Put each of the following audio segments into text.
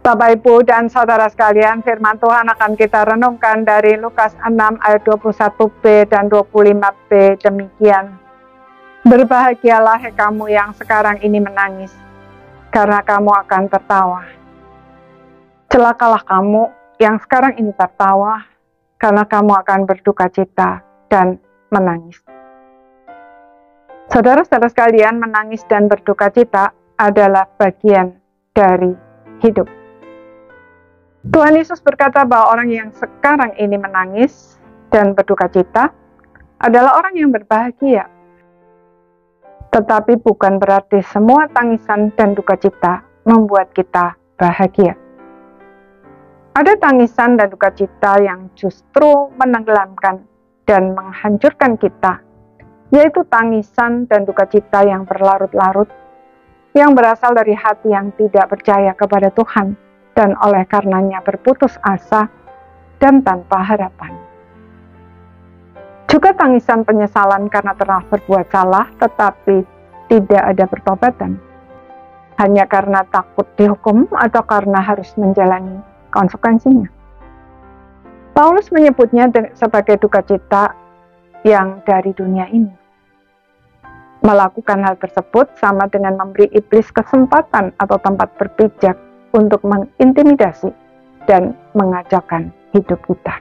Bapak, Ibu, dan Saudara sekalian, firman Tuhan akan kita renungkan dari Lukas 6 ayat 21b dan 25b demikian. Berbahagialah hai kamu yang sekarang ini menangis, karena kamu akan tertawa. Celakalah kamu yang sekarang ini tertawa, karena kamu akan berduka cita dan menangis. Saudara-saudara sekalian, menangis dan berduka cita adalah bagian dari hidup. Tuhan Yesus berkata bahwa orang yang sekarang ini menangis dan berduka cita adalah orang yang berbahagia. Tetapi bukan berarti semua tangisan dan duka cita membuat kita bahagia. Ada tangisan dan duka cita yang justru menenggelamkan dan menghancurkan kita, yaitu tangisan dan duka cita yang berlarut-larut, yang berasal dari hati yang tidak percaya kepada Tuhan, dan oleh karenanya berputus asa dan tanpa harapan. Juga tangisan penyesalan karena telah berbuat salah tetapi tidak ada pertobatan, hanya karena takut dihukum atau karena harus menjalani konsekuensinya. Paulus menyebutnya sebagai duka cita yang dari dunia ini. Melakukan hal tersebut sama dengan memberi iblis kesempatan atau tempat berpijak untuk mengintimidasi dan mengacaukan hidup kita.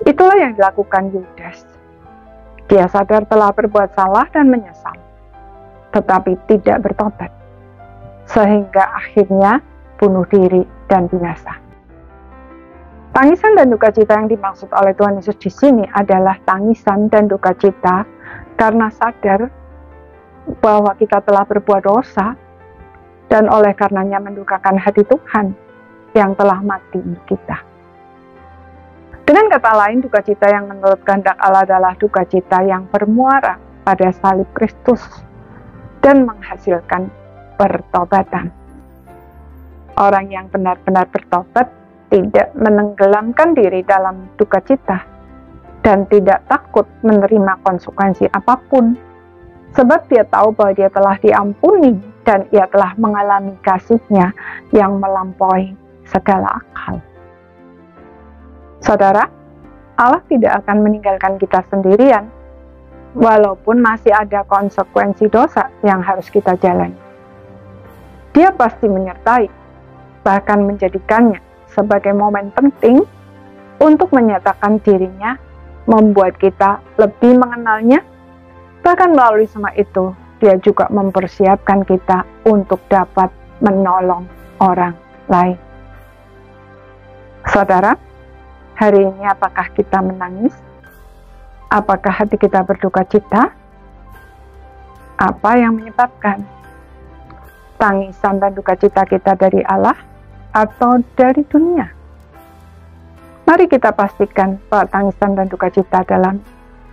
Itulah yang dilakukan Yudas. Dia sadar telah berbuat salah dan menyesal, tetapi tidak bertobat, sehingga akhirnya bunuh diri dan binasa. Tangisan dan duka cita yang dimaksud oleh Tuhan Yesus di sini adalah tangisan dan duka cita karena sadar bahwa kita telah berbuat dosa, dan oleh karenanya mendukakan hati Tuhan yang telah mati untuk kita. Dengan kata lain, duka cita yang menurut kehendak Allah adalah duka cita yang bermuara pada salib Kristus dan menghasilkan pertobatan. Orang yang benar-benar bertobat tidak menenggelamkan diri dalam duka cita dan tidak takut menerima konsekuensi apapun, sebab dia tahu bahwa dia telah diampuni dan ia telah mengalami kasih-Nya yang melampaui segala akal. Saudara, Allah tidak akan meninggalkan kita sendirian, walaupun masih ada konsekuensi dosa yang harus kita jalani. Dia pasti menyertai, bahkan menjadikannya sebagai momen penting untuk menyatakan diri-Nya, membuat kita lebih mengenalnya, bahkan melalui semua itu, Dia juga mempersiapkan kita untuk dapat menolong orang lain. Saudara, hari ini apakah kita menangis? Apakah hati kita berduka cita? Apa yang menyebabkan? Tangisan dan duka cita kita dari Allah atau dari dunia? Mari kita pastikan bahwa tangisan dan duka cita adalah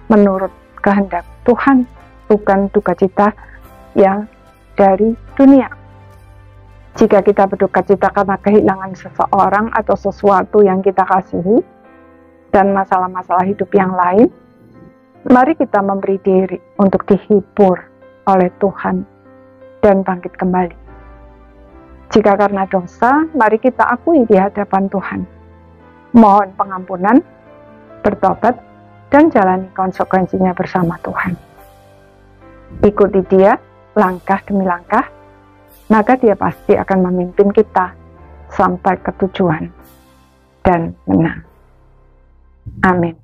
menurut kehendak Tuhan, bukan duka cita yang dari dunia. Jika kita berduka cita karena kehilangan seseorang atau sesuatu yang kita kasihi dan masalah-masalah hidup yang lain, mari kita memberi diri untuk dihibur oleh Tuhan dan bangkit kembali. Jika karena dosa, mari kita akui di hadapan Tuhan, mohon pengampunan, bertobat, dan jalani konsekuensinya bersama Tuhan. Ikuti Dia langkah demi langkah, maka Dia pasti akan memimpin kita sampai ke tujuan dan menang. Amin.